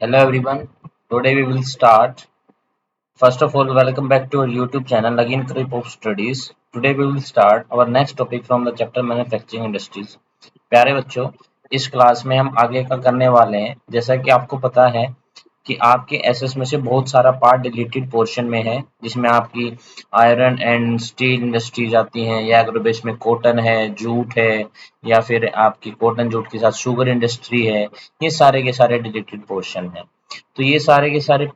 Hello everyone. Today we will start. First of all, welcome back to our YouTube channel again Creep of Studies. Today we will start our next topic from the chapter Manufacturing Industries. प्यारे बच्चों, इस class में हम आगे का करने वाले हैं। जैसा कि आपको पता है कि आपके एसएस में से बहुत सारा पार्ट डिलीटेड पोर्शन में है, जिसमें आपकी आयरन एंड स्टील इंडस्ट्रीज आती हैं, या एग्रोबेस में कॉटन है, जूट है, या फिर आपकी कॉटन जूट के साथ शुगर इंडस्ट्री है। ये सारे के सारे डिलीटेड पोर्शन है। तो ये सारे के सारे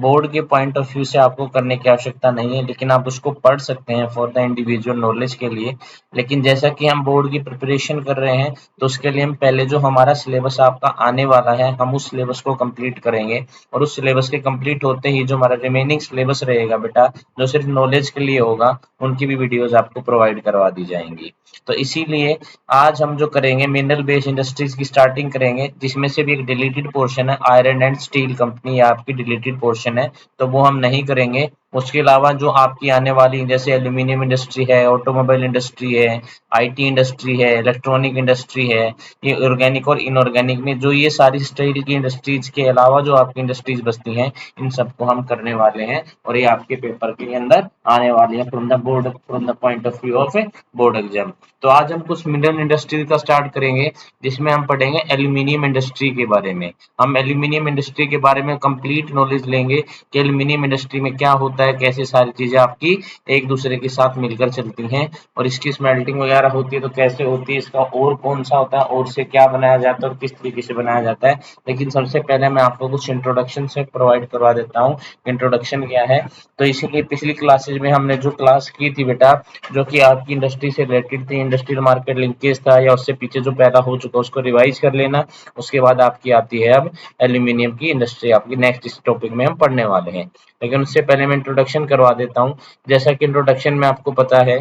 बोर्ड के पॉइंट ऑफ व्यू से आपको करने की आवश्यकता नहीं है, लेकिन आप उसको पढ़ सकते हैं फॉर द इंडिविजुअल नॉलेज के लिए। लेकिन जैसा कि हम बोर्ड की प्रिपरेशन कर रहे हैं, तो उसके लिए हम पहले जो हमारा सिलेबस आपका आने वाला है, हम उस सिलेबस को कंप्लीट करेंगे। और उस सिलेबस के कंप्लीट होते ही जो हमारा रिमेनिंग सिलेबस रहेगा बेटा, जो सिर्फ नॉलेज के लिए होगा, उनकी भी वीडियोज आपको प्रोवाइड करवा दी जाएंगी। तो इसीलिए आज हम जो करेंगे, मिनरल बेस्ड इंडस्ट्रीज की स्टार्टिंग करेंगे, जिसमें से भी एक डिलीटेड पोर्शन है आयरन एंड स्टील कंपनी, आपकी डिलीटेड पोर्शन है, तो वो हम नहीं करेंगे। उसके अलावा जो आपकी आने वाली जैसे एल्यूमिनियम इंडस्ट्री है, ऑटोमोबाइल इंडस्ट्री है, आईटी इंडस्ट्री है, इलेक्ट्रॉनिक इंडस्ट्री है, ये ऑर्गेनिक और इनऑर्गेनिक में जो ये सारी स्टील की इंडस्ट्रीज के अलावा जो आपकी इंडस्ट्रीज बसती हैं, इन सबको हम करने वाले हैं। और ये आपके पेपर के अंदर आने वाली है from the board, from the point of view of A board exam. तो आज हम कुछ मिनरल इंडस्ट्री का स्टार्ट करेंगे, जिसमें हम पढ़ेंगे एल्यूमिनियम इंडस्ट्री के बारे में। हम एल्यूमिनियम इंडस्ट्री के बारे में कंप्लीट नॉलेज लेंगे कि एल्यूमिनियम इंडस्ट्री में क्या होता है, कैसे सारी चीजें आपकी एक दूसरे के साथ मिलकर चलती हैं, और इसकी स्मेल्टिंग वगैरह होती है तो कैसे होती है, इसका और कौन सा होता है, और से क्या बनाया जाता है और किस तरीके से बनाया जाता है। लेकिन सबसे पहले मैं आपको कुछ इंट्रोडक्शन से प्रोवाइड करवा देता हूँ, इंट्रोडक्शन क्या है। तो इसीलिए पिछली क्लासेज में हमने जो क्लास की थी बेटा, जो कि आपकी इंडस्ट्री से रिलेटेड थी, इंडस्ट्रियल मार्केट लिंकेज था, या उससे पीछे जो पहला हो चुका उसको रिवाइज कर लेना। उसके बाद आपकी आती है अब एल्यूमिनियम की इंडस्ट्री, आपकी नेक्स्ट इस टॉपिक में हम पढ़ने वाले हैं। लेकिन उससे पहले मैं इंट्रोडक्शन करवा देता हूँ। जैसा कि इंट्रोडक्शन में आपको पता है,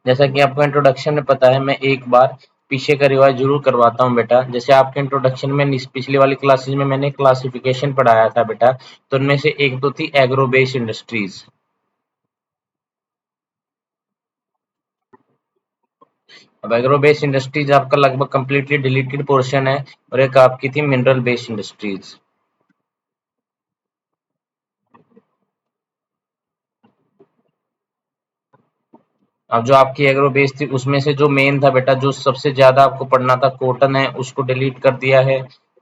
जैसा कि आपको इंट्रोडक्शन में पता है, मैं एक बार पीछे का रिवाइज जरूर करवाता हूँ बेटा। जैसे आपके इंट्रोडक्शन में पिछली वाली क्लासेज में मैंने क्लासिफिकेशन पढ़ाया था बेटा, तो उनमें से एक तो थी एग्रो बेस्ड इंडस्ट्रीज। अब एग्रो बेस्ड इंडस्ट्रीज आपका लगभग कंप्लीटली डिलीटेड पोर्शन है, और एक आपकी थी मिनरल बेस्ड इंडस्ट्रीज। अब जो आपकी एग्रो बेस थी, उसमें से जो मेन था बेटा, जो सबसे ज्यादा आपको पढ़ना था, कॉटन है, उसको डिलीट कर दिया है।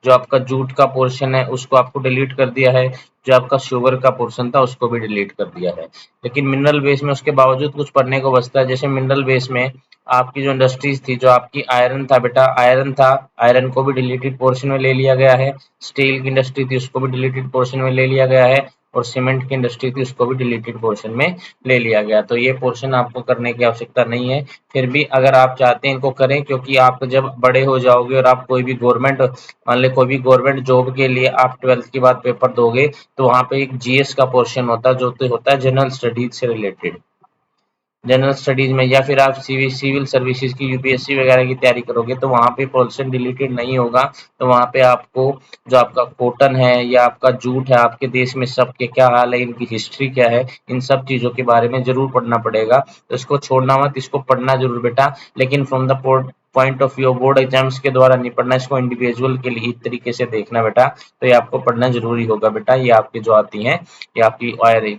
जो आपका जूट का पोर्शन है, उसको आपको डिलीट कर दिया है। जो आपका शुगर का पोर्शन था, उसको भी डिलीट कर दिया है। लेकिन मिनरल बेस में उसके बावजूद कुछ पढ़ने को बचता है। जैसे मिनरल बेस में आपकी जो इंडस्ट्रीज थी, जो आपकी आयरन था बेटा, आयरन था, आयरन को भी डिलीटेड पोर्शन में ले लिया गया है। स्टील की इंडस्ट्री थी, उसको भी डिलीटेड पोर्शन में ले लिया गया है। और सीमेंट की इंडस्ट्री थी, उसको भी डिलीटेड पोर्शन में ले लिया गया। तो ये पोर्शन आपको करने की आवश्यकता नहीं है। फिर भी अगर आप चाहते हैं इनको करें, क्योंकि आप जब बड़े हो जाओगे और आप कोई भी गवर्नमेंट, मान ली कोई भी गवर्नमेंट जॉब के लिए आप 12th के बाद पेपर दोगे, तो वहाँ पे एक जीएस का पोर्शन होता है, जो तो होता है जनरल स्टडीज से रिलेटेड। जनरल स्टडीज में, या फिर आप सिविल सर्विसेज की यूपीएससी वगैरह की तैयारी करोगे, तो वहाँ पे पोर्शन डिलीटेड नहीं होगा। तो वहाँ पे आपको जो आपका कॉटन है या आपका जूट है, आपके देश में सबके क्या हाल है, इनकी हिस्ट्री क्या है, इन सब चीजों के बारे में जरूर पढ़ना पड़ेगा। तो इसको छोड़ना मत, इसको पढ़ना जरूर बेटा। लेकिन from the point of view board exams के द्वारा नहीं पढ़ना, इसको इंडिविजुअल के लिए इस तरीके से देखना बेटा। तो ये आपको पढ़ना जरूरी होगा बेटा। ये आपकी जो आती हैं, ये आपकी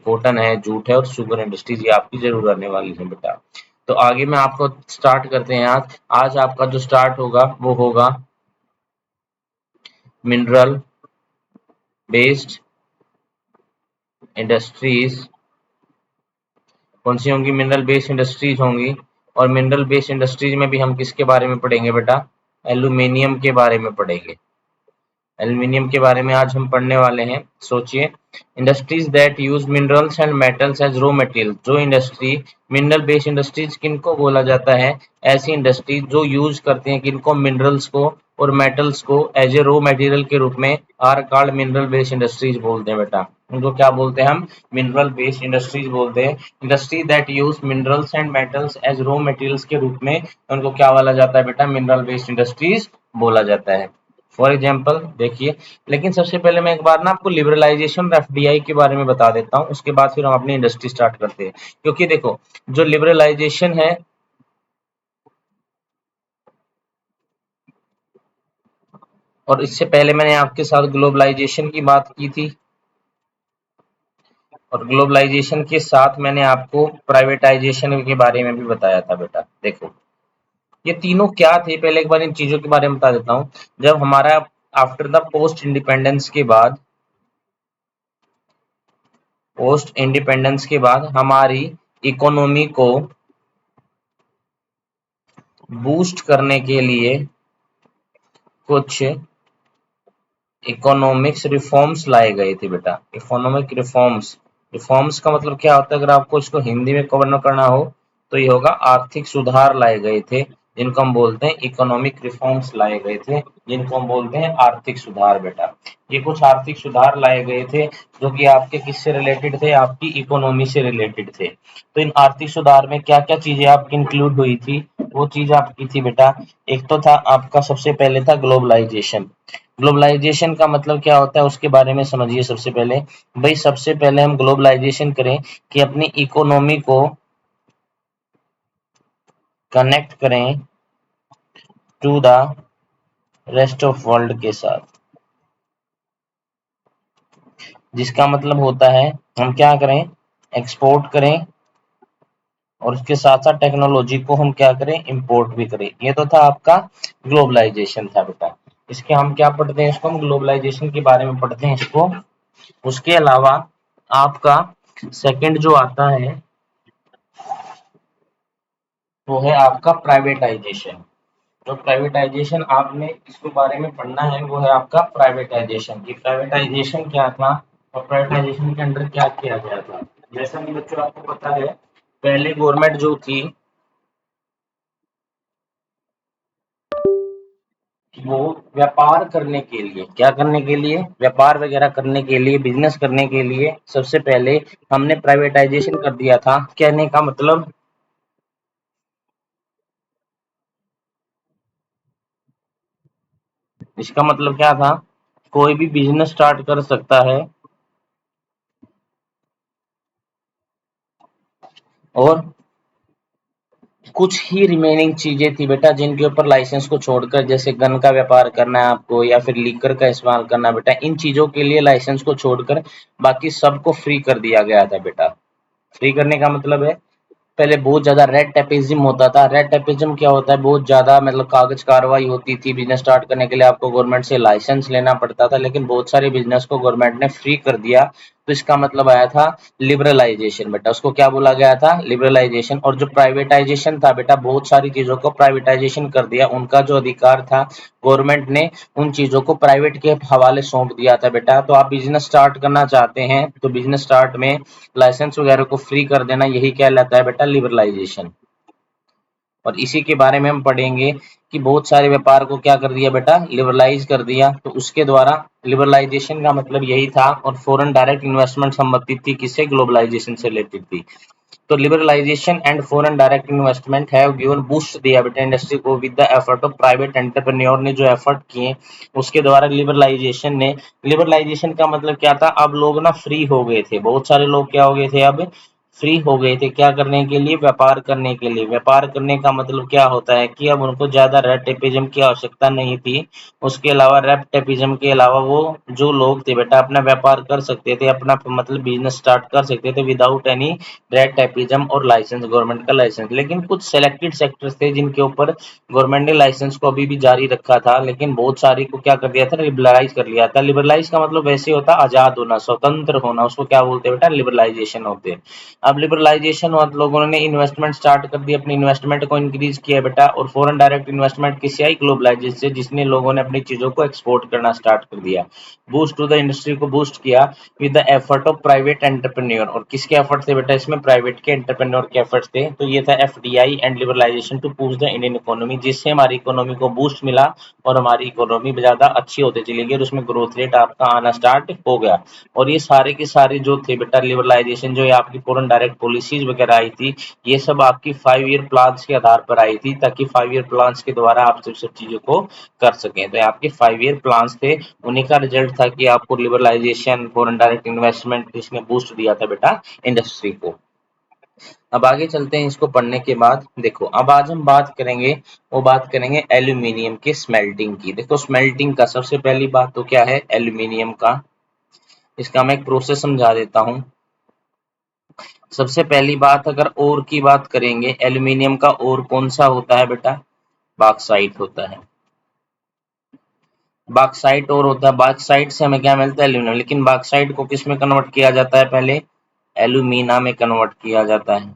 कॉटन है, जूट है और शुगर इंडस्ट्रीज, ये आपकी जरूर आने वाली है बेटा। तो आगे में आपको स्टार्ट करते हैं। आज आज आपका जो स्टार्ट होगा वो होगा मिनरल बेस्ड इंडस्ट्रीज। कौन सी होंगी? मिनरल बेस्ड इंडस्ट्रीज होंगी। और मिनरल बेस्ड इंडस्ट्रीज में भी हम किसके बारे में पढ़ेंगे बेटा? एल्यूमिनियम के बारे में पढ़ेंगे। एल्यूमिनियम के बारे में आज हम पढ़ने वाले हैं। सोचिए, industries that use minerals and metals as raw material. जो इंडस्ट्री मिनरल बेस्ड इंडस्ट्रीज किनको बोला जाता है? ऐसी इंडस्ट्री जो यूज करते हैं किनको? मिनरल्स को और मेटल्स को एज ए रॉ मटेरियल के रूप में, are called mineral based industries बोलते हैं बेटा। उनको क्या बोलते हैं हम? मिनरल बेस्ड इंडस्ट्रीज बोलते हैं। Industry that use minerals and metals as raw materials के रूप में उनको क्या बोला जाता है बेटा? मिनरल बेस्ड इंडस्ट्रीज बोला जाता है। फॉर एग्जाम्पल देखिए, लेकिन सबसे पहले मैं एक बार ना आपको लिबरलाइजेशन और एफडीआई के बारे में बता देता हूँ, उसके बाद फिर हम अपनी इंडस्ट्री स्टार्ट करते हैं। क्योंकि देखो, जो लिबरलाइजेशन है, और इससे पहले मैंने आपके साथ ग्लोबलाइजेशन की बात की थी, और ग्लोबलाइजेशन के साथ मैंने आपको प्राइवेटाइजेशन के बारे में भी बताया था बेटा। देखो, ये तीनों क्या थे, पहले एक बार इन चीजों के बारे में बता देता हूँ। जब हमारा आफ्टर द पोस्ट इंडिपेंडेंस के बाद हमारी इकोनॉमी को बूस्ट करने के लिए कुछ इकोनॉमिक्स रिफॉर्म्स लाए गए थे बेटा। इकोनॉमिक रिफॉर्म्स, रिफॉर्म्स का मतलब क्या होता है, अगर आपको इसको हिंदी में कवर करना हो तो ये होगा आर्थिक सुधार लाए गए थे, जिनको हम बोलते हैं इकोनॉमिक रिफॉर्म्स लाए गए थे, जिनको हम बोलते हैं आर्थिक सुधार बेटा। ये कुछ आर्थिक सुधार लाए गए थे जो कि आपके किससे रिलेटेड थे, आपकी इकोनॉमी से रिलेटेड थे। तो इन आर्थिक सुधार में क्या क्या चीजें आपकी इंक्लूड हुई थी, वो चीज आपकी थी बेटा। एक तो था आपका, सबसे पहले था ग्लोबलाइजेशन। ग्लोबलाइजेशन का मतलब क्या होता है उसके बारे में समझिए सबसे पहले। भाई सबसे पहले हम ग्लोबलाइजेशन करें कि अपनी इकोनॉमी को कनेक्ट करें to the rest of world के साथ, जिसका मतलब होता है हम क्या करें, एक्सपोर्ट करें, और उसके साथ साथ टेक्नोलॉजी को हम क्या करें, इंपोर्ट भी करें। ये तो था आपका ग्लोबलाइजेशन था बेटा। इसके हम क्या पढ़ते हैं, इसको हम ग्लोबलाइजेशन के बारे में पढ़ते हैं इसको। उसके अलावा आपका सेकंड जो आता है वो है आपका प्राइवेटाइजेशन। जो प्राइवेटाइजेशन आपने इसके बारे में पढ़ना है वो है आपका प्राइवेटाइजेशन। की प्राइवेटाइजेशन क्या था और प्राइवेटाइजेशन के अंडर क्या किया गया था। जैसा कि बच्चों आपको पता है, पहले गवर्नमेंट जो थी वो व्यापार करने के लिए, क्या करने के लिए, व्यापार वगैरह करने के लिए, बिजनेस करने के लिए सबसे पहले हमने प्राइवेटाइजेशन कर दिया था। कहने का मतलब, इसका मतलब क्या था, कोई भी बिजनेस स्टार्ट कर सकता है और कुछ ही रिमेनिंग चीजें थी बेटा जिनके ऊपर लाइसेंस को छोड़कर, जैसे गन का व्यापार करना है आपको या फिर लीकर का इस्तेमाल करना है बेटा, इन चीजों के लिए लाइसेंस को छोड़कर बाकी सबको फ्री कर दिया गया था बेटा। फ्री करने का मतलब है, पहले बहुत ज्यादा रेड टेपिज्म होता था। रेड टेपिज्म क्या होता है, बहुत ज्यादा मतलब कागज कार्रवाई होती थी, बिजनेस स्टार्ट करने के लिए आपको गवर्नमेंट से लाइसेंस लेना पड़ता था, लेकिन बहुत सारे बिजनेस को गवर्नमेंट ने फ्री कर दिया। तो इसका मतलब आया था लिबरलाइजेशन बेटा। उसको क्या बोला गया था, लिबरलाइजेशन। और जो प्राइवेटाइजेशन था बेटा, बहुत सारी चीजों को प्राइवेटाइजेशन कर दिया, उनका जो अधिकार था गवर्नमेंट ने उन चीजों को प्राइवेट के हवाले सौंप दिया था बेटा। तो आप बिजनेस स्टार्ट करना चाहते हैं तो बिजनेस स्टार्ट में लाइसेंस वगैरह को फ्री कर देना, यही कहलाता है बेटा लिबरलाइजेशन। और इसी के बारे में हम पढ़ेंगे कि बहुत सारे व्यापार को क्या कर दिया बेटा, लिबरलाइज कर दिया। तो उसके द्वारा लिबरलाइजेशन का मतलब यही था। और फॉरेन डायरेक्ट इन्वेस्टमेंट संबंधित थी, किससे, ग्लोबलाइजेशन से रिलेटेड थी। तो liberalisation and foreign direct investment have given boost दिया बेटा इंडस्ट्री को with the effort of private entrepreneur ने जो एफर्ट किए उसके द्वारा लिबरलाइजेशन ने। लिबरलाइजेशन का मतलब क्या था, अब लोग ना फ्री हो गए थे, बहुत सारे लोग क्या हो गए थे, अब फ्री हो गए थे, क्या करने के लिए, व्यापार करने के लिए। व्यापार करने का मतलब क्या होता है कि अब उनको ज्यादा रेड टेपिज्म की आवश्यकता नहीं थी। उसके अलावा रेड टेपिज्म के अलावा वो जो लोग थे बेटा अपना व्यापार कर सकते थे, अपना मतलब बिजनेस स्टार्ट कर सकते थे विदाउट एनी रेड टेपिज्म और लाइसेंस, गवर्नमेंट का लाइसेंस। लेकिन कुछ सेलेक्टेड सेक्टर्स थे जिनके ऊपर गवर्नमेंट ने लाइसेंस को अभी भी जारी रखा था, लेकिन बहुत सारी को क्या कर दिया था, लिबरलाइज कर लिया था। लिबरलाइज का मतलब वैसे होता है आजाद होना, स्वतंत्र होना, उसको क्या बोलते हैं बेटा, लिबरलाइजेशन होते हैं। अब लिबरलाइजेशन हुआ तो लोगों ने इन्वेस्टमेंट स्टार्ट कर दी, अपनी इन्वेस्टमेंट को इंक्रीज किया बेटा। और फॉरेन डायरेक्ट इन्वेस्टमेंट किससे आई, ग्लोबलाइजेशन से, जिसने लोगों ने अपनी चीजों को एक्सपोर्ट करना स्टार्ट कर दिया। बूस्ट टू द इंडस्ट्री को बूस्ट किया with the effort of private entrepreneur. और किसके एफर्ट थे बेटा, इसमें प्राइवेट के एंटरप्रेन्योर के एफर्ट थे। तो ये था FDI and liberalisation to boost the Indian economy, जिससे हमारी इकोनॉमी को बूस्ट मिला और हमारी इकोनॉमी ज्यादा अच्छी होती चली गई और उसमें ग्रोथ रेट आपका आना स्टार्ट हो गया। और ये सारे के सारे जो थे बेटा लिबरलाइजेशन, जो ये आपकी फॉरेन डायरेक्ट पॉलिसीज वगैरह आई थी, ये सब आपकी 5 ईयर प्लान्स के आधार पर आई थी, ताकि 5 ईयर प्लान्स के द्वारा आप सब चीजों को कर सकें। तो आपके 5 ईयर प्लान्स थे, उन्हीं का रिजल्ट था कि आपको लिबरलाइजेशन, फॉरेन डायरेक्ट इन्वेस्टमेंट इसने बूस्ट दिया था बेटा इंडस्ट्री को। अब आगे चलते हैं इसको पढ़ने के बाद। देखो अब आज हम बात करेंगे, वो बात करेंगे एल्यूमिनियम के स्मेल्टिंग की। देखो स्मेल्टिंग का सबसे पहली बात तो क्या है, एल्यूमिनियम का, इसका मैं एक प्रोसेस समझा देता हूँ। सबसे पहली बात अगर ओर की बात करेंगे, एल्यूमिनियम का ओर कौन सा होता है बेटा, बॉक्साइट होता है। बॉक्साइट और होता है, बॉक्साइट से हमें क्या मिलता है, एल्यूमिनियम। लेकिन बॉक्साइट को किस में कन्वर्ट किया जाता है, पहले एल्यूमिना में कन्वर्ट किया जाता है।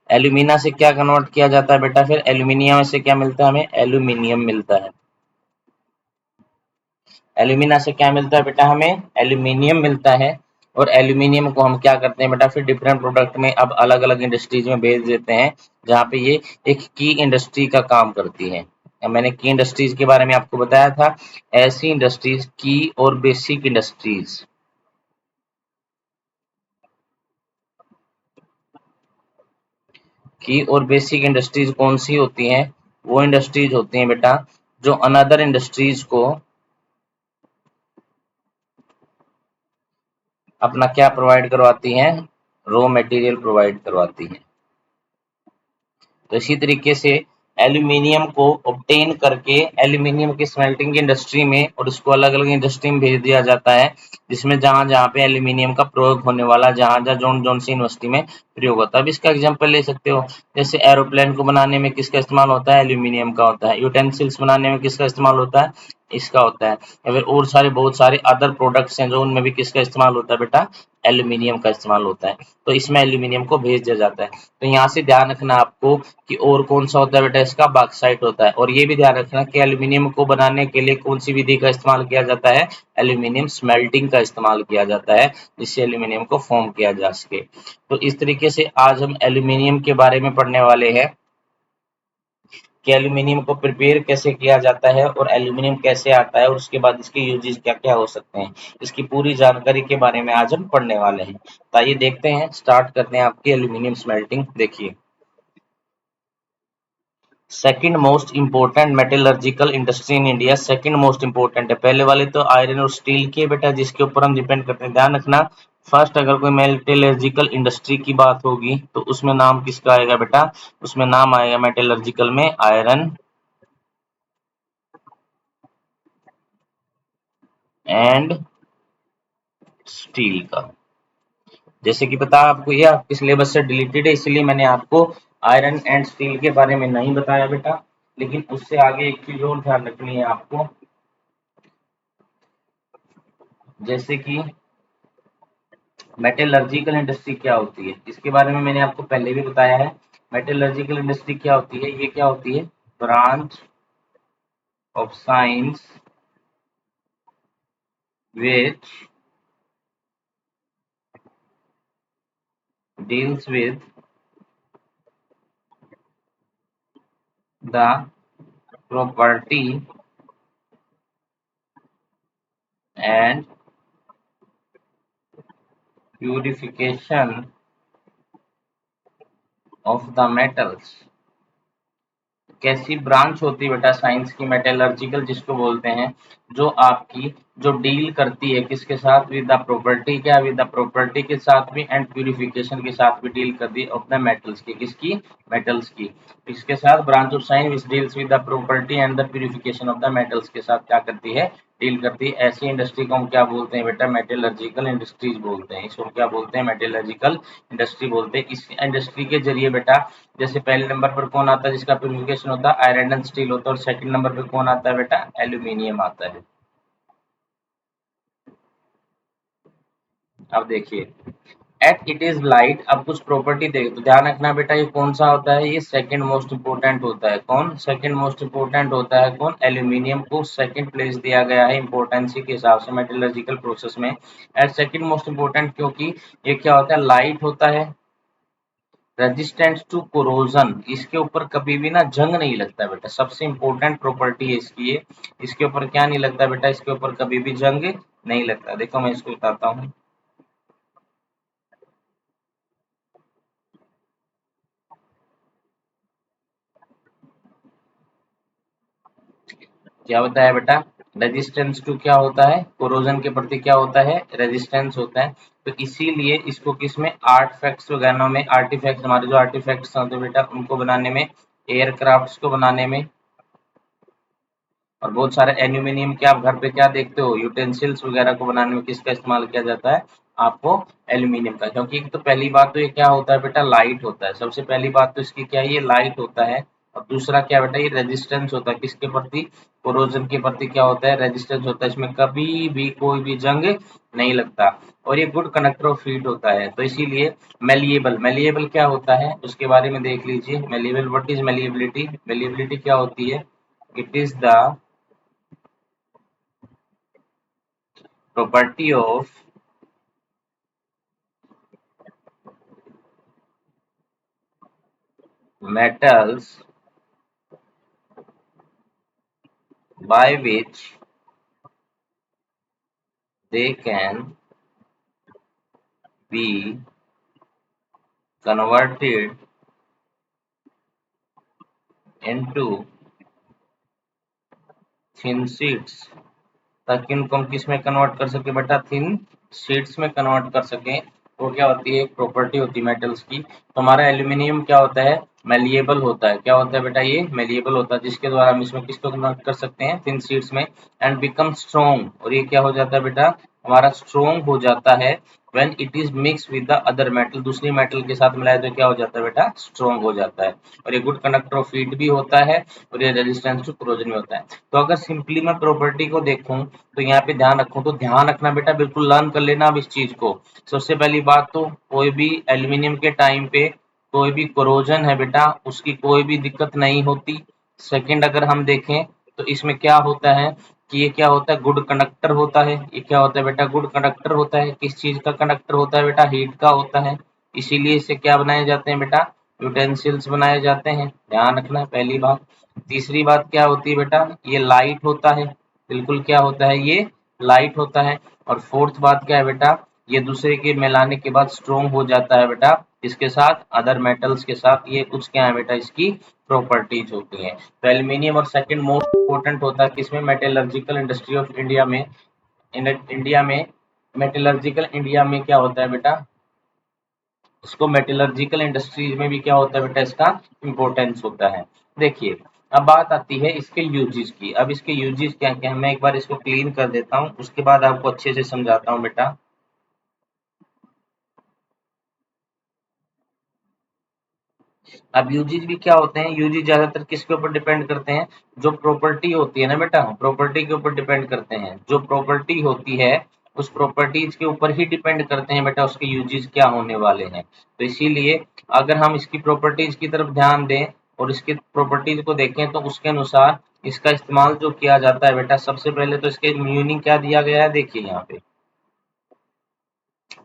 एल्यूमिना से क्या कन्वर्ट किया जाता है बेटा, फिर एल्यूमिनियम से क्या मिलता है, हमें एल्यूमिनियम मिलता है। एल्यूमिना से क्या मिलता है बेटा, हमें एल्यूमिनियम मिलता है। और एल्यूमिनियम को हम क्या करते हैं बेटा, फिर डिफरेंट प्रोडक्ट में अब अलग अलग इंडस्ट्रीज में भेज देते हैं, जहाँ पे ये एक की इंडस्ट्री का काम करती है। अब मैंने की इंडस्ट्रीज के बारे में आपको बताया था, ऐसी इंडस्ट्रीज की और बेसिक इंडस्ट्रीज, की और बेसिक इंडस्ट्रीज कौन सी होती हैं, वो इंडस्ट्रीज होती हैं बेटा जो अनदर इंडस्ट्रीज को अपना क्या प्रोवाइड करवाती हैं, रॉ मटेरियल प्रोवाइड करवाती हैं। तो इसी तरीके से एल्यूमिनियम को ऑब्टेन करके एल्यूमिनियम की स्मेल्टिंग की इंडस्ट्री में और उसको अलग अलग इंडस्ट्री में भेज दिया जाता है, जिसमें जहां जहां पे एल्यूमिनियम का प्रयोग होने वाला, जहां जहां जोन जोन सी यूनिवर्सिटी में प्रयोग होता है। अब इसका एग्जांपल ले सकते हो, जैसे एरोप्लेन को बनाने में किसका इस्तेमाल होता है, एल्यूमिनियम का होता है। यूटेंसिल्स बनाने में किसका इस्तेमाल होता है, इसका होता है। या फिर और सारे बहुत सारे अदर प्रोडक्ट्स हैं जो उनमें भी किसका इस्तेमाल होता है बेटा, एल्यूमिनियम का इस्तेमाल होता है। तो इसमें एल्यूमिनियम को भेज दिया जाता है। तो यहाँ से ध्यान रखना आपको कि और कौन सा होता है बेटा, इसका बॉक्साइट होता है। और ये भी ध्यान रखना कि एल्यूमिनियम को बनाने के लिए कौन सी विधि का इस्तेमाल किया जाता है, एल्यूमिनियम स्मेल्टिंग का इस्तेमाल किया जाता है, जिससे एल्यूमिनियम को फॉर्म किया जा सके। तो इस तरीके से आज हम एल्यूमिनियम के बारे में पढ़ने वाले हैं कि एल्यूमिनियम को प्रिपेयर कैसे किया जाता है और एल्यूमिनियम कैसे आता है और उसके बाद इसके यूजेस क्या क्या हो सकते हैं। इसकी पूरी जानकारी के बारे में आज हम पढ़ने वाले हैं। तो आइए देखते हैं, स्टार्ट करते हैं आपकी एल्यूमिनियम स्मेल्टिंग। देखिए second most important metallurgical industry in India, second most important है। पहले वाले तो आयरन और स्टील के बेटा, जिसके ऊपर हम डिपेंड करते हैं। ध्यान रखना, फर्स्ट अगर कोई मेटलर्जिकल इंडस्ट्री की बात होगी तो उसमें नाम किसका आएगा बेटा, उसमें नाम आएगा मेटलर्जिकल में आयरन एंड स्टील का। जैसे कि पता आपको, ये आपके सिलेबस से डिलीटेड है, इसलिए मैंने आपको आयरन एंड स्टील के बारे में नहीं बताया बेटा। लेकिन उससे आगे एक चीज और ध्यान रखनी है आपको, जैसे कि मेटलर्जिकल इंडस्ट्री क्या होती है, इसके बारे में मैंने आपको पहले भी बताया है। मेटलर्जिकल इंडस्ट्री क्या होती है, ये क्या होती है, branch of science which deals with the property and purification of the metals। कैसी ब्रांच होती है बेटा साइंस की, मेटलर्जिकल जिसको बोलते हैं, जो आपकी जो डील करती है किसके साथ, विद द प्रॉपर्टी, क्या विद द प्रॉपर्टी के साथ भी एंड प्यूरिफिकेशन के साथ भी डील करती है ऑफ द मेटल्स की, किसकी, मेटल्स की। इसके साथ branch of science which deals with the property and the purification of the metals के साथ क्या करती है, डील करती है। ऐसी इंडस्ट्री को हम क्या बोलते हैं बेटा, मेटलर्जिकल इंडस्ट्रीज बोलते हैं। इसको क्या बोलते हैं, मेटलर्जिकल इंडस्ट्री बोलते हैं। इस इंडस्ट्री के जरिए बेटा, जैसे पहले नंबर पर कौन आता है जिसका प्यूरिफिकेशन होता है, आयरन एंड स्टील होता है। और सेकंड नंबर पे कौन आता है बेटा, एल्यूमिनियम आता है। अब देखिए एट इट इज लाइट, अब कुछ प्रॉपर्टी देखिए तो ध्यान रखना बेटा, ये कौन सा होता है, ये सेकंड मोस्ट इंपोर्टेंट होता है। कौन सेकंड मोस्ट इंपोर्टेंट होता है, कौन, एल्यूमिनियम को सेकंड प्लेस दिया गया है इंपोर्टेंसी के हिसाब से मेटलर्जिकल प्रोसेस में, एट सेकंड मोस्ट इंपोर्टेंट, क्योंकि ये क्या होता है, लाइट होता है, रेजिस्टेंस टू कोरोजन, इसके ऊपर कभी भी ना जंग नहीं लगता है बेटा, सबसे इंपॉर्टेंट प्रॉपर्टी है इसकी ये। इसके ऊपर क्या नहीं लगता बेटा, इसके ऊपर कभी भी जंग नहीं लगता। देखो मैं इसको बताता हूँ, क्या बताया बेटा, रेजिस्टेंस टू क्या होता है, कोरोजन के प्रति क्या होता है, रेजिस्टेंस होता है। तो इसीलिए इसको किसमें, आर्टिफैक्ट्स वगैरह में, आर्टिफैक्ट्स हमारे जो आर्टिफैक्ट्स होते हैं बेटा उनको बनाने में, एयरक्राफ्ट्स को बनाने में, और बहुत सारे एल्यूमिनियम के आप घर पे क्या देखते हो, यूटेंसिल्स वगैरह को बनाने में किसका इस्तेमाल किया जाता है, आपको एल्यूमिनियम का। क्योंकि एक तो पहली बात तो ये क्या होता है बेटा, लाइट होता है। सबसे पहली बात तो इसकी क्या है, ये लाइट होता है। और दूसरा क्या बेटा, ये रेजिस्टेंस होता है किसके प्रति, कोरोजन के प्रति क्या होता है, रेजिस्टेंस होता है। इसमें कभी भी कोई भी जंग नहीं लगता। और ये गुड कंडक्टर ऑफ हीट होता है। तो इसीलिए मेलिएबल, मेलिएबल क्या होता है उसके बारे में देख लीजिए। Malleable, what is malleability, malleability क्या होती है, it is the property of metals by which they can be converted into thin sheets। ताकि इनको हम किस में कन्वर्ट कर सके बेटा, थिन शीट्स में कन्वर्ट कर सकें। वो क्या होती है, एक प्रॉपर्टी होती है मेटल्स की। तो हमारा एल्यूमिनियम क्या होता है, मेलिएबल होता है। क्या होता है बेटा, ये मेलिएबल होता है, जिसके द्वारा हम इसमें किसको कन्वर्ट कर सकते हैं, थिन शीट्स में। एंड बिकम स्ट्रॉन्ग, और ये क्या हो जाता है बेटा, हमारा स्ट्रॉन्ग हो जाता है when it is mix with the other metal. दूसरी मेटल के साथ मिलाए तो क्या हो जाता है बेटा, स्ट्रॉन्ग हो जाता है। और ये गुड कंडक्टर ऑफ हीट भी होता है, और ये रेजिस्टेंस टू कोरोजन में होता है। तो अगर सिंपली मैं प्रॉपर्टी को देखूं तो यहाँ पे ध्यान रखूं, तो ध्यान रखना बेटा, बिल्कुल लर्न कर लेना अब इस चीज को। सबसे पहली बात तो कोई भी एल्यूमिनियम के टाइम पे कोई भी कोरोजन है बेटा, उसकी कोई भी दिक्कत नहीं होती। सेकंड अगर हम देखें तो इसमें क्या होता है कि ये क्या होता है, गुड कंडक्टर होता है। ये क्या होता है बेटा, गुड कंडक्टर होता है। किस चीज का कंडक्टर होता है बेटा, हीट का होता है। इसीलिए इससे क्या बनाए जाते हैं बेटा, यूटेंसिल्स बनाए जाते हैं। ध्यान रखना पहली बात। तीसरी बात क्या होती है बेटा, ये लाइट होता है। बिल्कुल क्या होता है, ये लाइट होता है। और फोर्थ बात क्या है बेटा, ये दूसरे के मिलाने के बाद स्ट्रोंग हो जाता है बेटा, इसके साथ अदर मेटल्स के साथ। ये कुछ क्या है बेटा, इसकी प्रॉपर्टीज होती हैं। तो एल्यूमिनियम और सेकंड मोस्ट इंपॉर्टेंट होता है किसमें, मेटलर्जिकल इंडस्ट्री ऑफ इंडिया में। इंडिया में मेटलर्जिकल इंडिया में क्या होता है बेटा, इसको मेटलर्जिकल इंडस्ट्रीज में भी क्या होता है बेटा, इसका इंपॉर्टेंस होता है। देखिए अब बात आती है इसके यूजेस की। अब इसके यूजेस क्या क्या है, मैं एक बार इसको क्लीन कर देता हूँ, उसके बाद आपको अच्छे से समझाता हूँ बेटा। अब यूजेस भी क्या होते हैं, यूजेस ज्यादातर किसके ऊपर डिपेंड करते हैं, जो प्रॉपर्टी होती है ना बेटा, प्रॉपर्टी के ऊपर डिपेंड करते हैं। जो प्रॉपर्टी होती है उस प्रॉपर्टीज के ऊपर ही डिपेंड करते हैं बेटा उसके यूजेस क्या होने वाले हैं। तो इसीलिए अगर हम इसकी प्रॉपर्टीज की तरफ ध्यान दें और इसकी प्रॉपर्टीज को देखें तो उसके अनुसार इसका इस्तेमाल जो किया जाता है बेटा, सबसे पहले तो इसके मीनिंग क्या दिया गया है, देखिए यहाँ पे,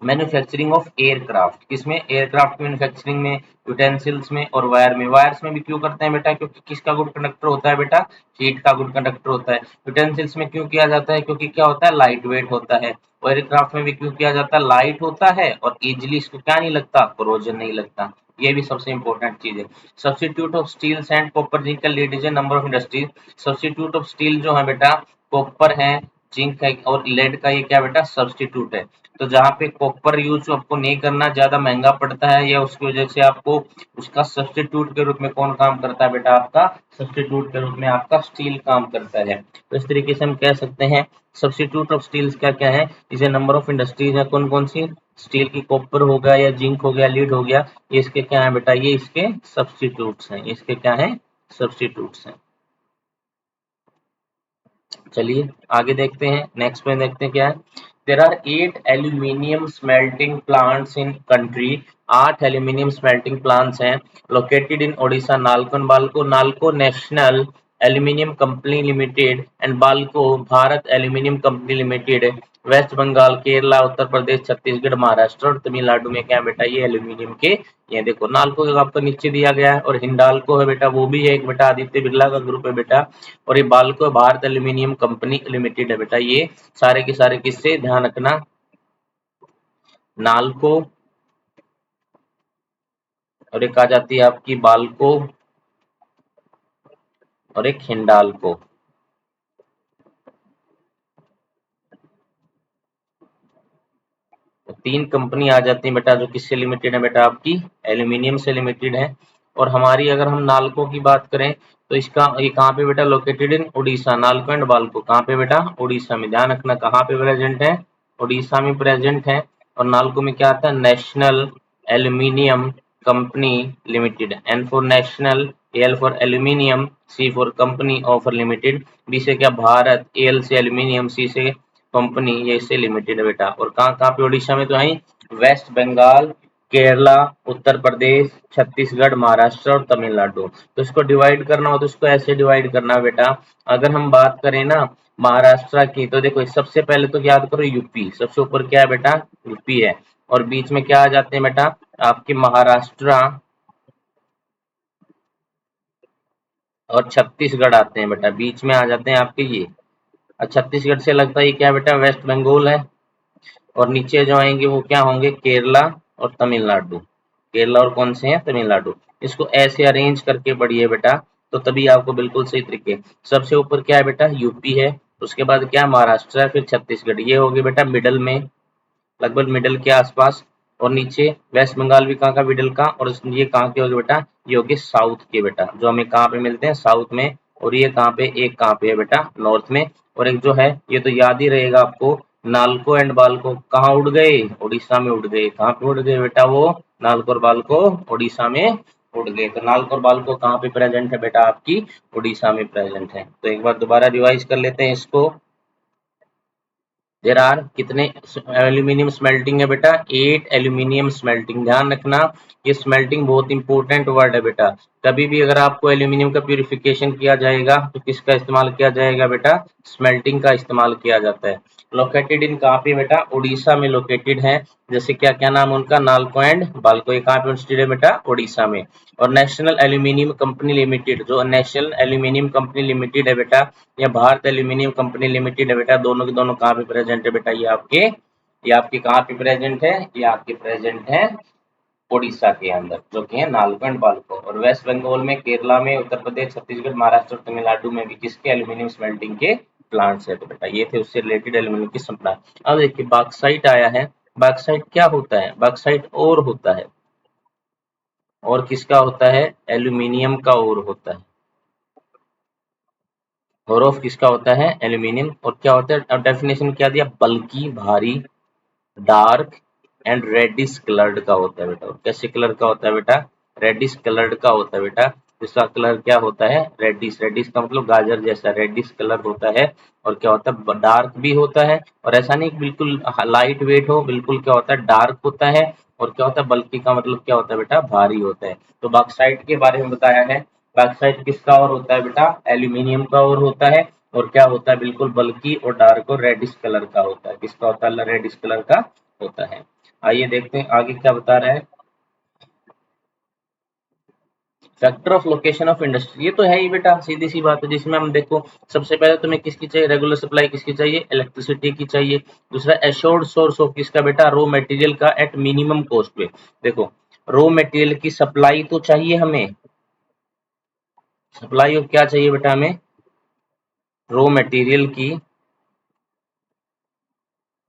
मैन्युफैक्चरिंग ऑफ एयरक्राफ्ट। किसमें, एयरक्राफ्ट मैन्युफैक्चरिंग में, यूटेंसिल्स में और वायर में। वायर्स में भी क्यों करते हैं बेटा, क्योंकि किसका गुड कंडक्टर होता है बेटा, हीट का गुड कंडक्टर होता है। यूटेंसिल्स में क्यों किया जाता है, क्योंकि क्या होता है, लाइट वेट होता है। और एयरक्राफ्ट में भी क्यों किया जाता है, लाइट होता है और इजिली इसको क्या नहीं लगता, कोरोजन नहीं लगता। ये भी सबसे इंपॉर्टेंट चीज है। Substitute of steel and copper zinc का lead number of industries. Substitute of steel जो है बेटा, कॉपर है, जिंक है और लेड का, ये क्या बेटा, सब्स्टिट्यूट है। तो जहाँ पे कॉपर यूज आपको नहीं करना, ज्यादा महंगा पड़ता है, या उसकी वजह से आपको उसका सब्स्टिट्यूट के रूप में कौन काम करता है बेटा, आपका सब्स्टिट्यूट के रूप में आपका स्टील काम करता है। तो इस तरीके से हम कह सकते हैं सब्स्टिट्यूट ऑफ स्टील्स क्या क्या है, इसे नंबर ऑफ इंडस्ट्रीज है, कौन कौन सी, स्टील की, कॉपर हो गया या जिंक हो गया, लीड हो गया, ये इसके क्या है बेटा, ये इसके सब्स्टिट्यूट्स हैं, इसके क्या है, सब्स्टिट्यूट्स हैं। चलिए आगे देखते हैं, नेक्स्ट में देखते हैं क्या है। There are 8 aluminium smelting plants in country. 8 aluminium smelting plants हैं located in Odisha, NALCO and BALCO. NALCO national aluminium company limited and BALCO Bharat aluminium company limited, West Bengal, Kerala, Uttar Pradesh, Chhattisgarh, Maharashtra और तमिलनाडु में क्या है बेटा, ये एल्यूमिनियम के, ये देखो नालको का आपको नीचे दिया गया है। और हिंडाल्को है बेटा, वो भी है एक बेटा, आदित्य बिरला का ग्रुप है बेटा। और ये Balco Bharat aluminium company limited है बेटा। ये सारे के सारे किससे, ध्यान रखना, नालको, और एक आ जाती है आपकी बाल्को, और एक हिंडाल्को। तीन कंपनी आ जाती है बेटा, जो किससे लिमिटेड है बेटा, आपकी एल्यूमिनियम से लिमिटेड है। और हमारी अगर हम नालको की बात करें तो इसका ये कहाँ पे बेटा located in Orissa, NALCO and Balco कहाँ पे बेटा, उड़ीसा में। ध्यान रखना कहाँ पे प्रेजेंट है, उड़ीसा में प्रेजेंट है। और नालको में क्या आता है, national aluminium company limited. N for national, L for aluminium, C for company, O for limited, B से क्या भारत, एल से एल्यूमिनियम, सी से कंपनी, ये इससे लिमिटेड है बेटा। और कहाँ कहाँ पे उड़ीसा में, तो है वेस्ट बंगाल, केरला, उत्तर प्रदेश, छत्तीसगढ़, महाराष्ट्र और तमिलनाडु। तो इसको डिवाइड करना हो तो इसको ऐसे डिवाइड करना बेटा। अगर हम बात करें ना महाराष्ट्र की, तो देखो सबसे पहले तो याद करो यूपी, सबसे ऊपर क्या है बेटा, यूपी है। और बीच में क्या आ जाते हैं बेटा, आपके महाराष्ट्र और छत्तीसगढ़ आते हैं बेटा, बीच में आ जाते हैं आपके ये। छत्तीसगढ़ से लगता है ये क्या बेटा, वेस्ट बंगाल है। और नीचे जो आएंगे वो क्या होंगे, केरला और तमिलनाडु। केरला और कौन से हैं, तमिलनाडु। इसको ऐसे अरेंज करके पढ़िए बेटा, तो तभी आपको बिल्कुल सही तरीके। सबसे ऊपर क्या है बेटा, यूपी है। उसके बाद क्या, महाराष्ट्र है, फिर छत्तीसगढ़, ये हो गए बेटा मिडल में, लगभग मिडल के आसपास। और नीचे वेस्ट बंगाल भी कहाँ का, मिडल का। और ये कहाँ के हो गए बेटा, ये हो गए साउथ के बेटा, जो हमें कहाँ पे मिलते हैं, साउथ में। और ये कहाँ पे, एक कहाँ पे है बेटा, नॉर्थ में। और एक जो है ये तो याद ही रहेगा आपको, नालको एंड बाल्को कहाँ उड़ गए, उड़ीसा में उड़ गए। कहाँ पे उड़ गए बेटा वो, नालको और बाल्को उड़ीसा में उड़ गए। तो नालको और बाल्को कहाँ पे प्रेजेंट है बेटा, आपकी उड़ीसा में प्रेजेंट है। तो एक बार दोबारा रिवाइज कर लेते हैं इसको। देर आर कितने एल्यूमिनियम स्मेल्टिंग है बेटा, 8 एल्यूमिनियम स्मेल्टिंग। ध्यान रखना ये स्मेल्टिंग बहुत इंपॉर्टेंट वर्ड है बेटा। कभी भी अगर आपको एल्यूमिनियम का प्यूरिफिकेशन किया जाएगा तो किसका इस्तेमाल किया जाएगा बेटा, स्मेल्टिंग का इस्तेमाल किया जाता है। लोकेटेड इन कहाँ पे बेटा, उड़ीसा में लोकेटेड है। जैसे क्या क्या नाम उनका, नालको एंड बाल्को, ये कहाँ पे स्टेड है बेटा, उड़ीसा में। और नेशनल एल्यूमिनियम कंपनी लिमिटेड, जो नेशनल एल्यूमिनियम कंपनी लिमिटेड है बेटा, या भारत एल्यूमिनियम कंपनी लिमिटेड है बेटा, दोनों के दोनों कहाँ पे प्रेजेंट है बेटा, ये आपके कहाँ पे प्रेजेंट है, ये आपके प्रेजेंट है उड़ीसा के अंदर, जो कि है नालको एंड बाल्को। और वेस्ट बंगाल में, केरला में, उत्तर प्रदेश, छत्तीसगढ़, महाराष्ट्र और तमिलनाडु में भी किसके एल्यूमिनियम स्मेल्टिंग के प्लांट्स है। तो बेटा ये थे उससे रिलेटेड एल्यूमिनियम की सप्लाई। अब देखिए बॉक्साइट आया है। बॉक्साइट क्या होता है, बॉक्साइट और होता है, और किसका होता है, एल्यूमिनियम का और होता है। और ऑफ किसका होता है, एल्यूमिनियम। और क्या होता है, अब डेफिनेशन क्या दिया, बल्कि, भारी, डार्क एंड रेडिश कलर्ड का होता है बेटा। और कैसे कलर का होता है बेटा, रेडिश कलर्ड का होता है बेटा। इसका कलर क्या होता है, रेडिश, रेडिश का मतलब गाजर जैसा रेडिश कलर होता है। और क्या होता है, डार्क भी होता है। और ऐसा नहीं कि बिल्कुल लाइट वेट हो, बिल्कुल क्या होता है, डार्क होता है। और क्या होता है, बल्कि का मतलब क्या होता है बेटा, भारी होता है। तो बॉक्साइट के बारे में बताया है। बॉक्साइट किसका और होता है बेटा, एल्यूमिनियम का और होता है। और क्या होता है, बिल्कुल बल्कि और डार्क और रेडिश कलर का होता है। किसका होता है, रेडिश कलर का होता है। आइए देखते हैं आगे क्या बता रहा है। Factor of location of industry, ये तो है ही बेटा, सीधी सी बात है। जिसमें हम देखो सबसे पहले तुम्हें किसकी चाहिए, रेगुलर सप्लाई किसकी चाहिए, इलेक्ट्रिसिटी की चाहिए। दूसरा एश्योर्ड सोर्स ऑफ किसका बेटा, रॉ मटेरियल का एट मिनिमम कॉस्ट पे। देखो रॉ मटेरियल की सप्लाई तो चाहिए हमें, सप्लाई ऑफ क्या चाहिए बेटा हमें, रॉ मटेरियल की।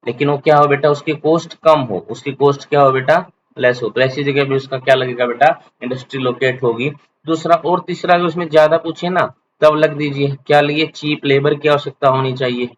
लेकिन वो क्या हो बेटा, उसकी कॉस्ट कम हो, उसकी कॉस्ट क्या हो बेटा, लेस हो। तो ऐसी जगह भी उसका क्या लगेगा बेटा, इंडस्ट्री लोकेट होगी। दूसरा और तीसरा अगर उसमें ज्यादा पूछे ना, तब लग दीजिए क्या लिए, चीप लेबर की आवश्यकता होनी चाहिए।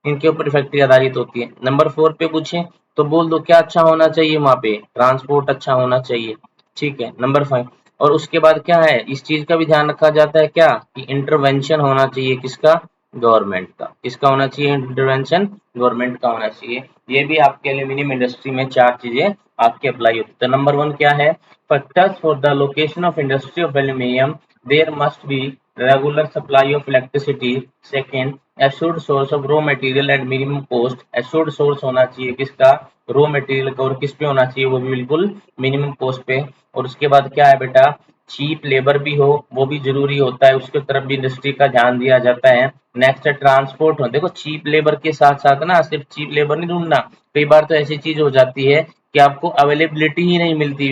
इनके ऊपर फैक्ट्री आधारित होती है। नंबर 4 पे पूछे तो बोल दो क्या अच्छा होना चाहिए, वहां पे ट्रांसपोर्ट अच्छा होना चाहिए। ठीक है, नंबर 5। और उसके बाद क्या है, इस चीज का भी ध्यान रखा जाता है क्या, कि इंटरवेंशन होना चाहिए किसका, गवर्नमेंट का। किसका होना चाहिए इंटरवेंशन, गवर्नमेंट का होना चाहिए। ये भी आपके एल्यूमिनियम इंडस्ट्री में चार चीजें आपके अप्लाई होती है। तो नंबर 1 क्या है, factors for the location of industry of aluminium, there must be regular supply of electricity. Second, assured source of raw material at minimum cost. Assured source होना चाहिए किसका, रॉ मटेरियल का, और किस पे होना चाहिए, वो भी बिल्कुल मिनिमम कॉस्ट पे। और उसके बाद क्या है बेटा, चीप लेबर भी हो, वो भी जरूरी होता है, उसके तरफ भी इंडस्ट्री का ध्यान दिया जाता है। नेक्स्ट है ट्रांसपोर्ट हो, देखो चीप लेबर के साथ साथ ना सिर्फ चीप लेबर नहीं ढूंढना, कई बार तो ऐसी चीज हो जाती है कि आपको अवेलेबिलिटी ही नहीं मिलती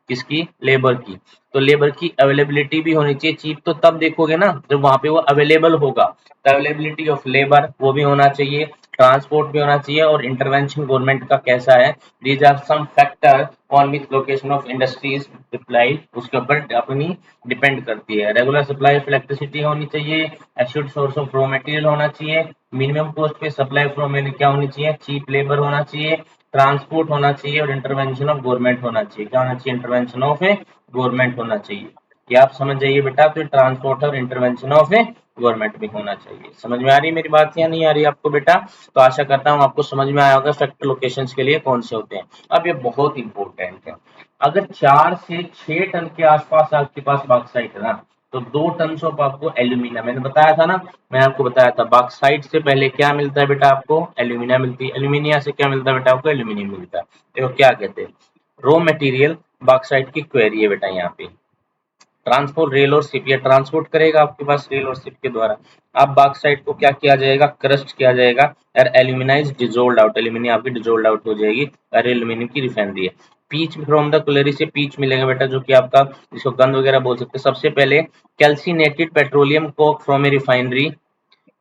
किसकी, लेबर की। तो लेबर की अवेलेबिलिटी भी होनी चाहिए। चीप तो तब देखोगे ना जब वहां पे वो अवेलेबल होगा। तो अवेलेबिलिटी ऑफ लेबर वो भी होना चाहिए, ट्रांसपोर्ट भी होना चाहिए, और इंटरवेंशन गवर्नमेंट का कैसा है। These are some factor on which location of industries supply उसके ऊपर अपनी डिपेंड करती है। रेगुलर सप्लाई ऑफ इलेक्ट्रिसिटी होनी चाहिए, assured source of raw material होना चाहिए, मिनिमम कॉस्ट पे सप्लाई फ्रॉम क्या होनी चाहिए, चीप लेबर होना चाहिए, ट्रांसपोर्ट होना चाहिए, और इंटरवेंशन ऑफ गवर्नमेंट होना चाहिए। क्या होना चाहिए? इंटरवेंशन ऑफ गवर्नमेंट होना चाहिए। ये आप समझ जाइए बेटा। तो ट्रांसपोर्ट और इंटरवेंशन ऑफ गवर्नमेंट भी होना चाहिए। समझ में आ रही है मेरी बात या नहीं आ रही आपको बेटा? तो आशा करता हूँ आपको समझ में आया होगा फैक्टर लोकेशंस के लिए कौन से होते हैं। अब ये बहुत इंपॉर्टेंट है। अगर 4 से 6 टन के आसपास आपके पास बॉक्साइट है ना, तो 2 टन ऑफ आपको एल्यूमिनियम, मैंने बताया था ना, मैं आपको बताया था बॉक्साइट से पहले क्या मिलता है बेटा? आपको एल्यूमिनियम मिलती है। एल्यूमिनियम से क्या मिलता है बेटा? आपको एल्यूमिनियम मिलता है। देखो क्या कहते हैं, रॉ मटेरियल बॉक्साइट की क्वेरी है बेटा। यहाँ पे ट्रांसपोर्ट रेल और शिप, या ट्रांसपोर्ट करेगा आपके पास रेल और शिप के द्वारा। अब बॉक्साइट को क्या किया जाएगा? क्रस्ट किया जाएगा, और एल्यूमिनाइज डिजोल्ड आउट, एल्यूमिनियम आपकी डिजोल्ड आउट हो जाएगी, और एल्यूमिनियम की रिफाइनरी है। पीच फ्रॉम द क्लेरी से पीच मिलेगा बेटा, जो कि आपका जिसको गंद वगैरह बोल सकते हैं। सबसे पहले calcinated petroleum coke from a refinery,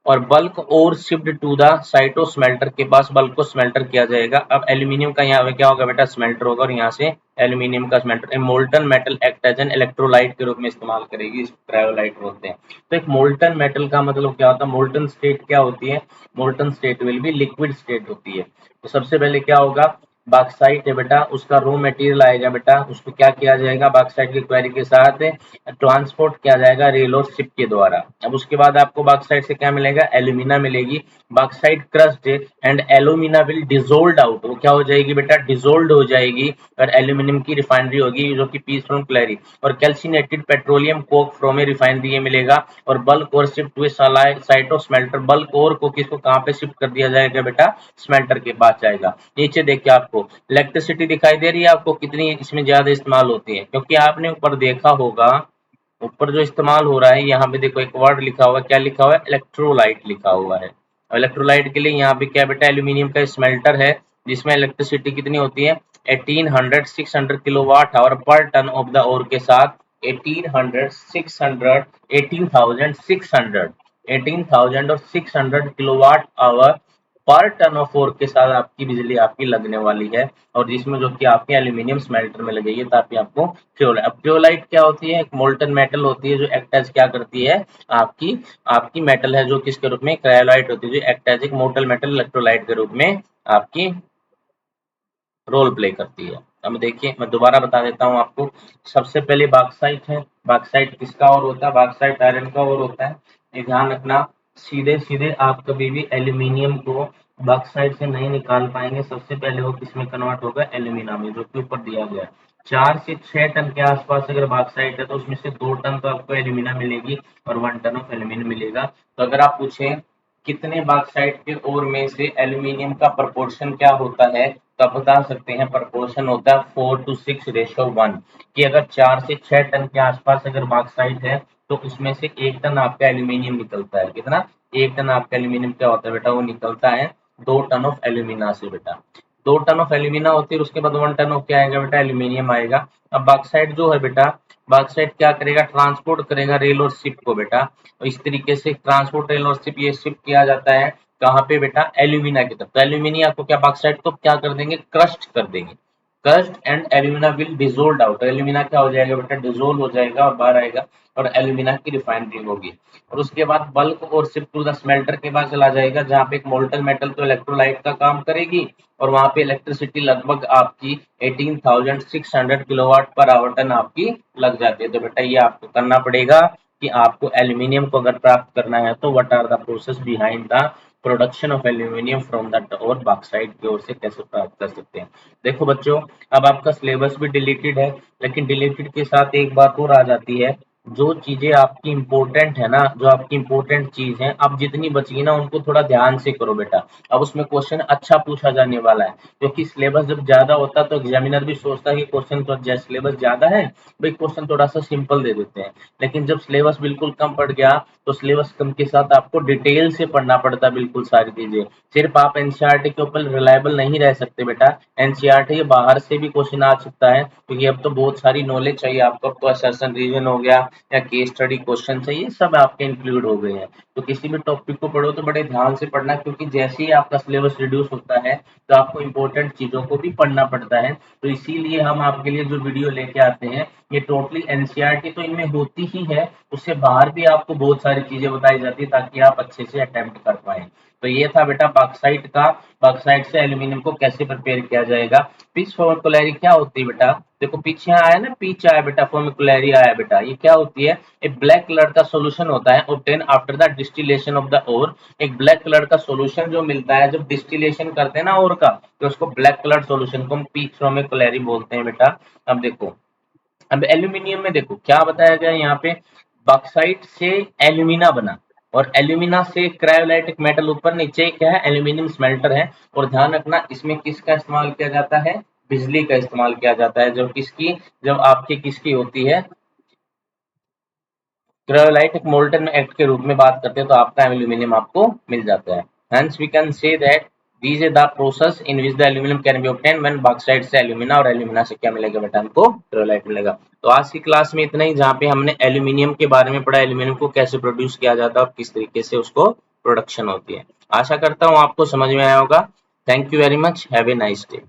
और बल्क और शिफ्ट टू द साइटो स्मेल्टर के पास बल्क को स्मेल्टर किया जाएगा। अब एल्यूमिनियम का यहाँ पे क्या होगा बेटा? स्मेल्टर होगा, और यहाँ से एल्यूमिनियम का smelter molten metal act as an electrolyte के रूप में इस्तेमाल करेगी। इसको क्रायोलाइट बोलते हैं। तो एक मोल्टन मेटल का मतलब क्या होता है? मोल्टन स्टेट क्या होती है? Molten state will be liquid state होती है। तो सबसे पहले क्या होगा? बॉक्साइट है बेटा, उसका रॉ मटेरियल आएगा बेटा, उसको क्या किया जाएगा? बॉक्साइट की क्वेरी के साथ ट्रांसपोर्ट किया जाएगा रेल और शिप के द्वारा। अब उसके बाद आपको बॉक्साइट से क्या मिलेगा? एल्यूमिना मिलेगी। Bauxite crossed and alumina will dissolved out, वो क्या हो जाएगी बेटा? डिजोल्ड हो जाएगी, और एल्यूमिनियम की रिफाइनरी होगी जो कि पीस फ्रॉम क्लैरी। और calcinated petroleum coke from a refinery ये मिलेगा, और बल्क और शिफ्ट टू साइटो स्मेल्टर, बल्क और को किसको कहाँ पे शिफ्ट कर दिया जाएगा बेटा? स्मेल्टर के पास जाएगा। नीचे देखिए आपको इलेक्ट्रिसिटी दिखाई दे रही है आपको कितनी इसमें ज्यादा इस्तेमाल होती है, क्योंकि आपने ऊपर देखा होगा, ऊपर जो इस्तेमाल हो रहा है यहाँ पे देखो एक वर्ड लिखा हुआ है। क्या लिखा हुआ है? इलेक्ट्रोलाइट लिखा हुआ है। इलेक्ट्रोलाइट के लिए यहाँ पे क्या बेटा? एल्यूमिनियम का स्मेल्टर है, जिसमें इलेक्ट्रिसिटी कितनी होती है? 1800 किलोवाट आवर पर टन ऑफ द ओर के साथ 1800 और 600 किलोवाट आवर पर टन ऑफ ओर के साथ आपकी बिजली आपकी लगने वाली है, और जिसमें जो कि आपके एल्यूमिनियम स्मेल्टर में लगेगी, ताकि आपको क्रियोलाइट। अब क्रियोलाइट क्या होती है? एक मोल्टन मेटल होती है जो एक्ट एज क्या करती है? आपकी आपकी मेटल है जो किसके रूप में? क्रायोलाइट होती है, जो एक्ट एज एक मोल्टन मेटल इलेक्ट्रोलाइट के रूप में आपकी रोल प्ले करती है। अब देखिए मैं दोबारा बता देता हूँ आपको। सबसे पहले बॉक्साइट है। बॉक्साइट किसका और होता है? बॉक्साइट आयरन का और होता है। ये ध्यान रखना। सीधे सीधे आप कभी भी एल्यूमिनियम को बॉक्साइट से नहीं निकाल पाएंगे। सबसे पहले वो किसमें कन्वर्ट होगा? एल्यूमिना में, जो कि ऊपर दिया गया है। 4 से 6 टन के आसपास अगर बॉक्साइट है, तो उसमें से 2 टन तो आपको एल्यूमिना मिलेगी, और 1 टन ऑफ एल्यूमिनियम मिलेगा। तो अगर आप पूछें कितने बॉक्साइट के ओर में से एल्यूमिनियम का प्रोपोर्शन क्या होता है, तो आप बता सकते हैं प्रोपोर्शन होता है 4:6:1, कि अगर 4 से 6 टन के आसपास अगर बॉक्साइट है, तो उसमें से 1 टन आपका एल्यूमिनियम निकलता है। कितना? 1 टन आपका एल्यूमिनियम क्या होता है बेटा? वो निकलता है 2 टन ऑफ एल्यूमिना से बेटा। 2 टन ऑफ एल्यूमिना होती है, उसके बाद 1 टन ऑफ क्या आएगा बेटा? एल्यूमिनियम आएगा। अब बॉक्साइट जो है बेटा, बॉक्साइट क्या करेगा? ट्रांसपोर्ट करेगा रेल और शिप को बेटा। तो इस तरीके से ट्रांसपोर्ट रेल और शिप ये शिप किया जाता है कहाँ पे बेटा? एल्यूमिना की तरफ। तो एल्यूमिनिया को क्या बॉक्साइट को क्या कर देंगे? क्रस्ट कर देंगे। Crust and alumina will dissolve out, alumina क्या हो जाएगा बेटा? डिजोल्व हो जाएगा और बाहर आएगा, और एल्यूमिना की रिफाइनरी होगी। और उसके बाद बल्क और शिफ्ट टू द स्मेल्टर के पास चला जाएगा, जहाँ पे एक मोल्टन मेटल तो इलेक्ट्रोलाइट का काम करेगी, और वहां पे इलेक्ट्रिसिटी लगभग आपकी 18,600 किलोवाट पर आवर टन आपकी लग जाती है। तो बेटा ये आपको करना पड़ेगा कि आपको एल्यूमिनियम को अगर प्राप्त करना है, तो what are the process behind the production of aluminium from that, और बॉक्साइट की ओर से कैसे प्राप्त कर सकते हैं। देखो बच्चों, अब आपका सिलेबस भी डिलीटेड है, लेकिन डिलीटेड के साथ एक बात और आ जाती है। जो चीजें आपकी इम्पोर्टेंट है ना, जो आपकी इम्पोर्टेंट चीज है, अब जितनी बची ना उनको थोड़ा ध्यान से करो बेटा। अब उसमें क्वेश्चन अच्छा पूछा जाने वाला है, क्योंकि सिलेबस जब ज्यादा होता है तो एग्जामिनर भी सोचता है कि क्वेश्चन तो सिलेबस ज्यादा है, भाई क्वेश्चन थोड़ा सा सिंपल दे देते हैं। लेकिन जब सिलेबस बिल्कुल कम पड़ गया तो सिलेबस कम के साथ आपको डिटेल से पढ़ना पड़ता है बिल्कुल सारी चीजें। सिर्फ आप एनसीईआरटी के ऊपर रिलायबल नहीं रह सकते बेटा। एनसीईआरटी के बाहर से भी क्वेश्चन आ सकता है, क्योंकि अब तो बहुत सारी नॉलेज चाहिए आपको। अब तो असर्शन रीजन हो गया या केस स्टडी क्वेश्चन है, ये सब आपके इंक्लूड हो गए हैं। तो किसी भी टॉपिक को पढ़ो तो बड़े ध्यान से पढ़ना, क्योंकि जैसे ही आपका सिलेबस रिड्यूस होता है तो आपको इंपॉर्टेंट चीजों को भी पढ़ना पड़ता है। तो इसीलिए हम आपके लिए जो वीडियो लेके आते हैं, ये टोटली एनसीईआरटी तो इनमें होती ही है, उससे बाहर भी आपको बहुत सारी चीजें बताई जाती है ताकि आप अच्छे से अटेम्प्ट कर पाए। तो ये था बेटा बॉक्साइट का, बॉक्साइट से एल्यूमिनियम को कैसे प्रिपेयर किया जाएगा। पिच फॉर्मिकुलरी क्या होती है बेटा, देखो पीछे आया ना, पिच आया बेटा, फॉर्मिकुलरी आया बेटा, ये क्या होती है, एक ब्लैक कलर का सॉल्यूशन होता है obtain after the distillation of the ore. एक ब्लैक कलर का सॉल्यूशन जो मिलता है जब डिस्टिलेशन करते हैं ना ओर का, तो उसको ब्लैक कलर सॉल्यूशन को हम पिच फॉर्मिकुलरी बोलते हैं बेटा। अब देखो, अब एल्यूमिनियम में देखो क्या बताया गया यहाँ पे, बॉक्साइट से एल्यूमिना बना, और एल्यूमिना से क्रायोलाइटिक मेटल ऊपर नीचे क्या है, एल्यूमिनियम स्मेल्टर है। और ध्यान रखना इसमें किसका इस्तेमाल किया जाता है, बिजली का इस्तेमाल किया जाता है। जो किसकी, जब आपकी किसकी होती है, क्रायोलाइट एक मोल्टन एक्ट के रूप में बात करते हैं तो आपका एल्यूमिनियम आपको मिल जाता है। Hence we can say that these are the process in which the aluminium can be obtain when bauxite से एल्यूमिना, और एल्यूमिना से क्या मिलेगा बेटा, हमको क्रायोलाइट मिलेगा। तो आज की क्लास में इतना ही, जहाँ पे हमने एल्यूमिनियम के बारे में पढ़ा, एल्यूमिनियम को कैसे प्रोड्यूस किया जाता है और किस तरीके से उसको प्रोडक्शन होती है। आशा करता हूँ आपको समझ में आया होगा। Thank you very much, have a nice day.